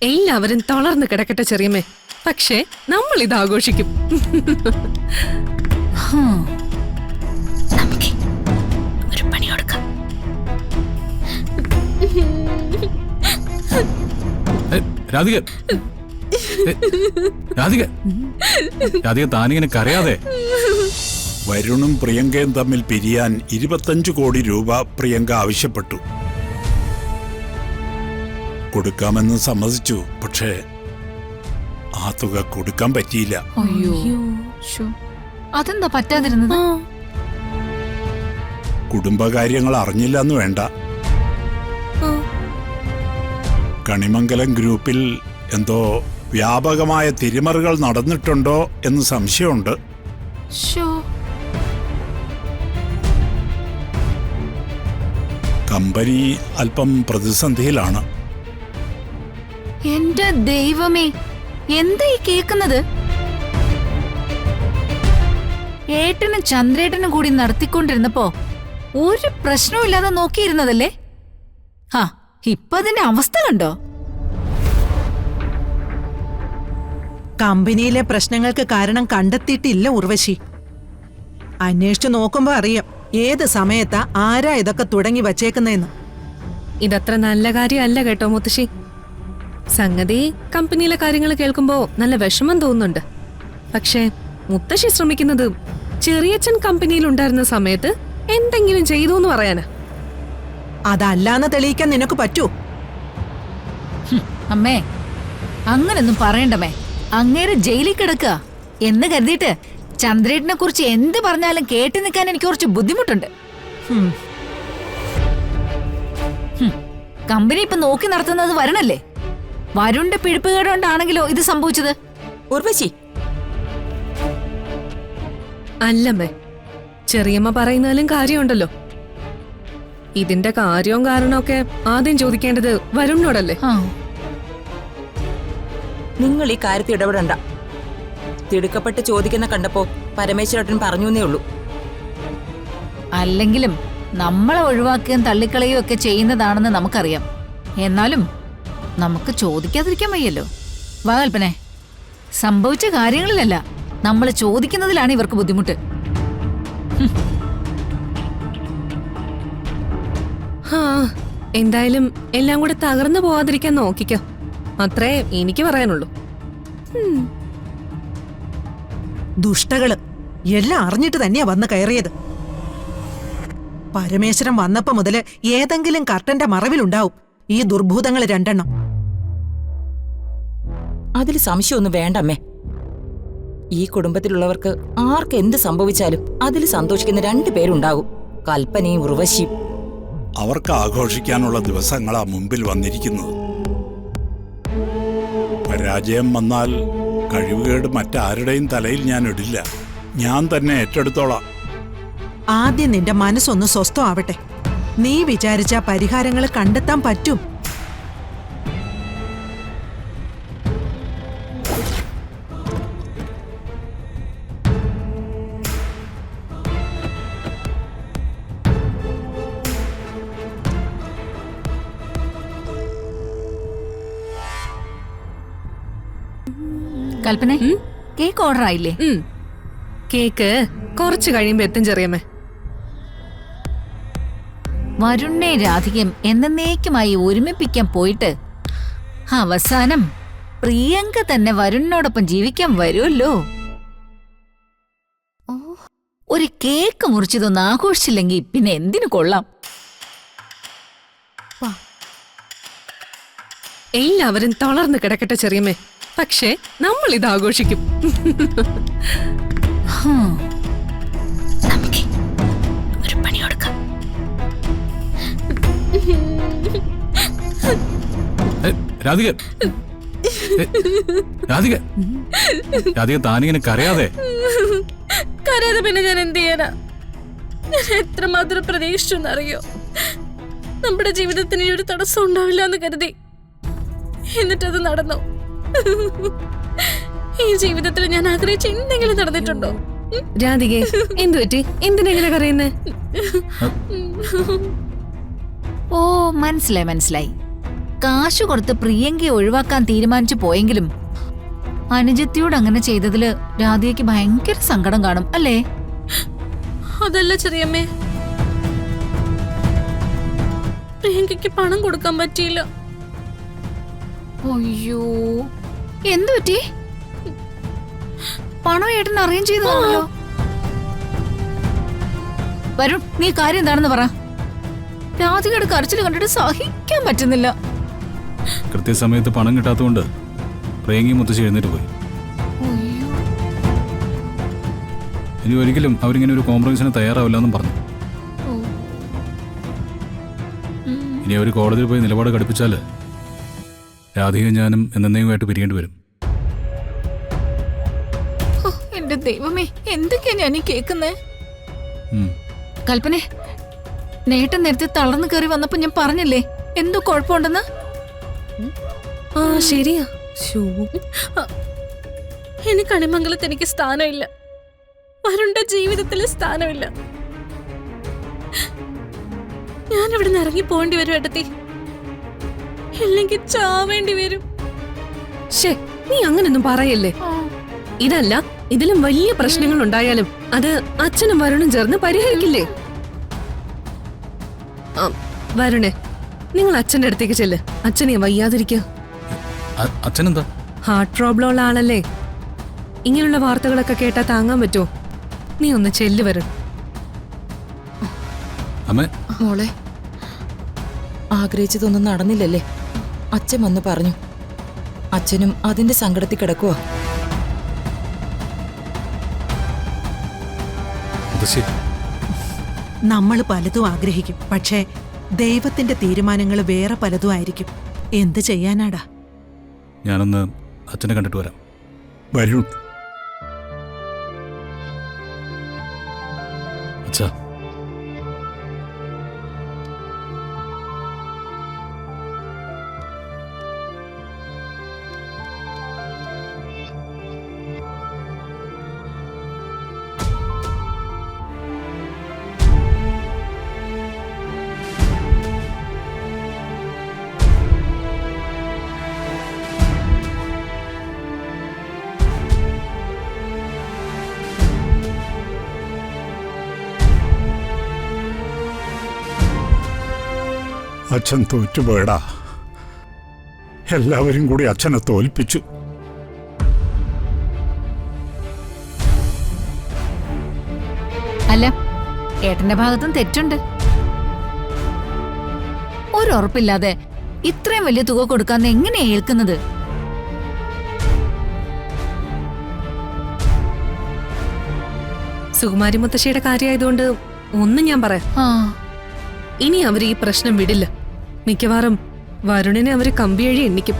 എല്ലാവരും തളർന്നു കിടക്കട്ടെ ചെറിയമ്മേ, പക്ഷേ നമ്മൾ ഇത് ആഘോഷിക്കും. നമുക്ക് ഒരു പണി കൊടുക്കാം. രാധിക, രാധിക, രാധിക താനിങ്ങനെ കരയാതെ. വരുണും പ്രിയങ്കയും തമ്മിൽ പിരിയാൻ 25 കോടി രൂപ പ്രിയങ്ക ആവശ്യപ്പെട്ടു. കൊടുക്കാമെന്ന് സമ്മതിച്ചു. പക്ഷേ ആ തുക കൊടുക്കാൻ പറ്റിയില്ല. അയ്യോ, അതെന്താ പറ്റാതിരുന്നത്? കുടുംബകാര്യങ്ങൾ അറിഞ്ഞില്ലെന്ന് വേണ്ട. കണിമംഗലം ഗ്രൂപ്പിൽ എന്തോ വ്യാപകമായ തിരിമറികൾ നടന്നിട്ടുണ്ടോ എന്ന് സംശയമുണ്ട്. കമ്പനി അല്പം പ്രതിസന്ധിയിലാണ്. എന്റെ ദൈവമേ, എന്താ ഈ കേക്കുന്നത്? ഏട്ടനും ചന്ദ്രേട്ടനും കൂടി നടത്തിക്കൊണ്ടിരുന്നപ്പോ ഒരു പ്രശ്നവുമില്ലാതെ നോക്കിയിരുന്നതല്ലേ? ഇപ്പൊ അതിന്റെ അവസ്ഥ കണ്ടോ? കമ്പനിയിലെ പ്രശ്നങ്ങൾക്ക് കാരണം കണ്ടെത്തിയിട്ടില്ല ഉർവശി. അന്വേഷിച്ചു നോക്കുമ്പോ അറിയാം ഏത് സമയത്താ ആരാ ഇതൊക്കെ തുടങ്ങി വച്ചേക്കുന്നതെന്ന്. ഇതത്ര നല്ല കാര്യമല്ല കേട്ടോ മുത്തശ്ശി. സംഗതി കമ്പനിയിലെ കാര്യങ്ങൾ കേൾക്കുമ്പോ നല്ല വിഷമം തോന്നുന്നുണ്ട്. പക്ഷേ മുത്തശ്ശി ശ്രമിക്കുന്നത് ചെറിയച്ഛൻ കമ്പനിയിൽ ഉണ്ടായിരുന്ന സമയത്ത് എന്തെങ്കിലും ചെയ്തു എന്ന് പറയാനാ. അതല്ലാന്ന് തെളിയിക്കാൻ നിനക്ക് പറ്റൂ? അമ്മേ, അങ്ങനൊന്നും പറയണ്ടമ്മേ. അങ്ങേര് ജയിലിൽ കിടക്കുക എന്ന് കരുതിയിട്ട് ചന്ദ്രേട്ടനെ കുറിച്ച് എന്ത് പറഞ്ഞാലും കേട്ടു നിൽക്കാൻ എനിക്ക് കുറച്ച് ബുദ്ധിമുട്ടുണ്ട്. കമ്പനി ഇപ്പൊ നോക്കി നടത്തുന്നത് വരണല്ലേ? വരുണിന്റെ പിടിപ്പുകേട് കൊണ്ടാണെങ്കിലോ ഇത് സംഭവിച്ചത്? ഉർവശി, അല്ലമ്മേ, ചെറിയമ്മ പറയുന്നതിലും കാര്യമുണ്ടല്ലോ. ഇതിന്റെ കാര്യവും കാരണമൊക്കെ ആദ്യം ചോദിക്കേണ്ടത് വരുണിനോടല്ലേ? നിങ്ങൾ ഈ കാര്യത്തിൽ ഇടപെടണ്ട. തിടുക്കപ്പെട്ട് ചോദിക്കുന്ന കണ്ടപ്പോ പരമേശ്വരൻ പറഞ്ഞേ ഉള്ളൂ. അല്ലെങ്കിലും നമ്മളെ ഒഴിവാക്കുകയും തള്ളിക്കളയുകയും ഒക്കെ ചെയ്യുന്നതാണെന്ന് നമുക്കറിയാം. എന്നാലും നമുക്ക് ചോദിക്കാതിരിക്കാൻ വയ്യല്ലോ. വാ കൽപ്പനെ, സംഭവിച്ച കാര്യങ്ങളിലല്ല, നമ്മൾ ചോദിക്കുന്നതിലാണ് ഇവർക്ക് ബുദ്ധിമുട്ട്. എന്തായാലും എല്ലാം കൂടെ തകർന്നു പോവാതിരിക്കാൻ നോക്കിക്കോ. അത്രേ എനിക്ക് പറയാനുള്ളൂ. ദുഷ്ടകള് എല്ലാം അറിഞ്ഞിട്ട് തന്നെയാ വന്ന് കയറിയത്. പരമേശ്വരൻ വന്നപ്പോ മുതല് ഏതെങ്കിലും കർട്ടന്റെ മറവിലുണ്ടാവും ഈ ദുർഭൂതങ്ങൾ രണ്ടെണ്ണം. അതിൽ സംശയമൊന്നും വേണ്ടമ്മേ. ഈ കുടുംബത്തിലുള്ളവർക്ക് ആർക്ക് എന്ത് സംഭവിച്ചാലും അതിൽ സന്തോഷിക്കുന്ന 2 പേരുണ്ടാകും, കൽപ്പനയും ഉർവശിയും. അവർക്ക് ആഘോഷിക്കാനുള്ള ദിവസങ്ങളാ മുമ്പിൽ വന്നിരിക്കുന്നത്. പരാജയം വന്നാൽ കഴിവുകേട് മറ്റാരുടെയും തലയിൽ ഞാൻ ഇടില്ല. ഞാൻ തന്നെ ഏറ്റെടുത്തോളാം. ആദ്യം നിന്റെ മനസ്സൊന്ന് സ്വസ്ഥമാവട്ടെ. നീ വിചാരിച്ച പരിഹാരങ്ങൾ കണ്ടെത്താൻ പറ്റും. കൽപ്പന, കേക്ക് ഓർഡർ ആയില്ലേ? കേക്ക് കുറച്ച് കഴിയുമ്പോ എത്തും ചെറിയമ്മേ. വരുണ്ണെ രാധികയും എന്നേക്കുമായി ഒരുമിപ്പിക്കാൻ പോയിട്ട് അവസാനം പ്രിയങ്ക തന്നെ വരുണിനോടൊപ്പം ജീവിക്കാൻ വരുമല്ലോ. ഒരു കേക്ക് മുറിച്ചതൊന്നും ആഘോഷിച്ചില്ലെങ്കിൽ പിന്നെ എന്തിനു കൊള്ളാം? എല്ലാവരും തളർന്നു കിടക്കട്ടെ ചെറിയമ്മേ, പക്ഷേ നമ്മൾ ഇത് ആഘോഷിക്കും. നമുക്ക് ഒരു പണി കൊടുക്കാം. രാധിക, രാധിക, രാധിക താനിങ്ങനെ കരയാതെ. കരയാതെ പിന്നെ ഞാൻ എന്ത് ചെയ്യാനാ? ഞാൻ എത്രമാത്രം പ്രതീക്ഷിച്ചെന്നറിയോ? നമ്മുടെ ജീവിതത്തിന് ഈ ഒരു തടസ്സം ഉണ്ടാവില്ല എന്ന് കരുതി. എന്നിട്ടത് നടന്നു. ഈ ജീവിതത്തിൽ ഞാൻ ആഗ്രഹിച്ച എന്തെങ്കിലും നടന്നിട്ടുണ്ടോ? രാധികേ, എന്തു പറ്റി? എന്തിനെങ്ങനെ കരയുന്നേ? ഓ, മനസ്സിലായി മനസ്സിലായി. കാശ് കൊടുത്ത് പ്രിയങ്കയെ ഒഴിവാക്കാൻ തീരുമാനിച്ചു പോയെങ്കിലും അനുജത്തിയോട് അങ്ങനെ ചെയ്തതില് രാധികയ്ക്ക് ഭയങ്കര സങ്കടം കാണും അല്ലേ? അതല്ല ചെറിയമ്മേ, പ്രിയങ്കയ്ക്ക് പണം കൊടുക്കാൻ പറ്റിയില്ല. അയ്യോ, എന്തു പറ്റി? പണം ഏട്ടൻ അറേഞ്ച് ചെയ്തതാണല്ലോ. വരുൺ, നീ കാര്യം എന്താണെന്ന് പറ. രാധികയുടെ കരച്ചിൽ കണ്ടിട്ട് സഹിക്കാൻ പറ്റുന്നില്ല. കൃത്യസമയത്ത് പണം കിട്ടാത്തതുകൊണ്ട് പ്രിയങ്കി മുത്തശ്ശി എഴുന്നേറ്റ് പോയി. ഇനി ഒരിക്കലും അവരിങ്ങനെ ഒരു കോംപ്രമൈസിന് തയ്യാറാവില്ലെന്നും പറഞ്ഞു. ഇനി അവർ കോടതിയിൽ പോയി നിലപാട് ഘടിപ്പിച്ചാല് രാധിക ഞാനും എന്നേക്കുമായിട്ട് പിരിയേണ്ടി വരും. എന്റെ ദൈവമേ, എന്തൊക്കെയാ ഞാൻ ഈ കേക്കുന്നേ? ഉം. കൽപ്പനെ, നേട്ടം നേരത്തെ തളർന്നു കയറി വന്നപ്പോ ഞാൻ പറഞ്ഞില്ലേ എന്തോ കുഴപ്പമുണ്ടെന്ന്? ആ ശരിയാ. ഇനി കണിമംഗലത്ത് എനിക്ക് സ്ഥാനമില്ല, വരുണ്ട ജീവിതത്തിൽ സ്ഥാനമില്ല. ഞാൻ ഇവിടെ നിന്ന് ഇറങ്ങി പോകേണ്ടി വരും ഏട്ടത്തി, ഇല്ലെങ്കിൽ ചാവേണ്ടി വരും. ശേ, നീ അങ്ങനൊന്നും പറയല്ലേ. ഇതല്ല, ഇതിലും വലിയ പ്രശ്നങ്ങൾ ഉണ്ടായാലും അത് അച്ഛനും വരുണും ചേർന്ന് പരിഹരിക്കില്ലേ? വരുണേ, നിങ്ങൾ അച്ഛന്റെ അടുത്തേക്ക് ചെല്ല്. അച്ഛനെ വയ്യാതിരിക്കുക. അച്ഛനെന്താ? ഹാർട്ട് പ്രോബ്ലം ഉള്ള ആളല്ലേ. ഇങ്ങനെയുള്ള വാർത്തകളൊക്കെ കേട്ടാ താങ്ങാൻ പറ്റുമോ? നീ ഒന്ന് ചെല്ല് വരുൺ. അമ്മേ, മോളെ, ആഗ്രഹിച്ചതൊന്നും നടന്നില്ലല്ലേ? അച്ഛൻ വന്ന് പറഞ്ഞു. അച്ഛനും അതിന്റെ സങ്കടത്തിൽ കിടക്കുവാ. മുത്തശ്ശി, നമ്മൾ പലതും ആഗ്രഹിക്കും, പക്ഷേ ദൈവത്തിന്റെ തീരുമാനങ്ങൾ വേറെ പലതും ആയിരിക്കും. എന്ത് ചെയ്യാനാടാ? ഞാനൊന്ന് അച്ഛനെ കണ്ടിട്ട് വരാം. വരുൺ, അച്ഛാ, അച്ഛൻ തോറ്റുപോയടാ. എല്ലാവരും കൂടി അച്ഛനെ തോൽപ്പിച്ചു. അല്ല, ഏട്ടന്റെ ഭാഗത്തും തെറ്റുണ്ട്. ഒരുറപ്പില്ലാതെ ഇത്രയും വലിയ തുക കൊടുക്കാന്ന് എങ്ങനെയാ ഏൽക്കുന്നത്? സുകുമാരി മുത്തശ്ശിയുടെ കാര്യമായതുകൊണ്ട് ഒന്നും ഞാൻ പറയാം. ആ, ഇനി അവർ ഈ പ്രശ്നം വിടില്ല. മിക്കവാറും വരുണിനെ അവര് കമ്പിയഴി എണ്ണിക്കും.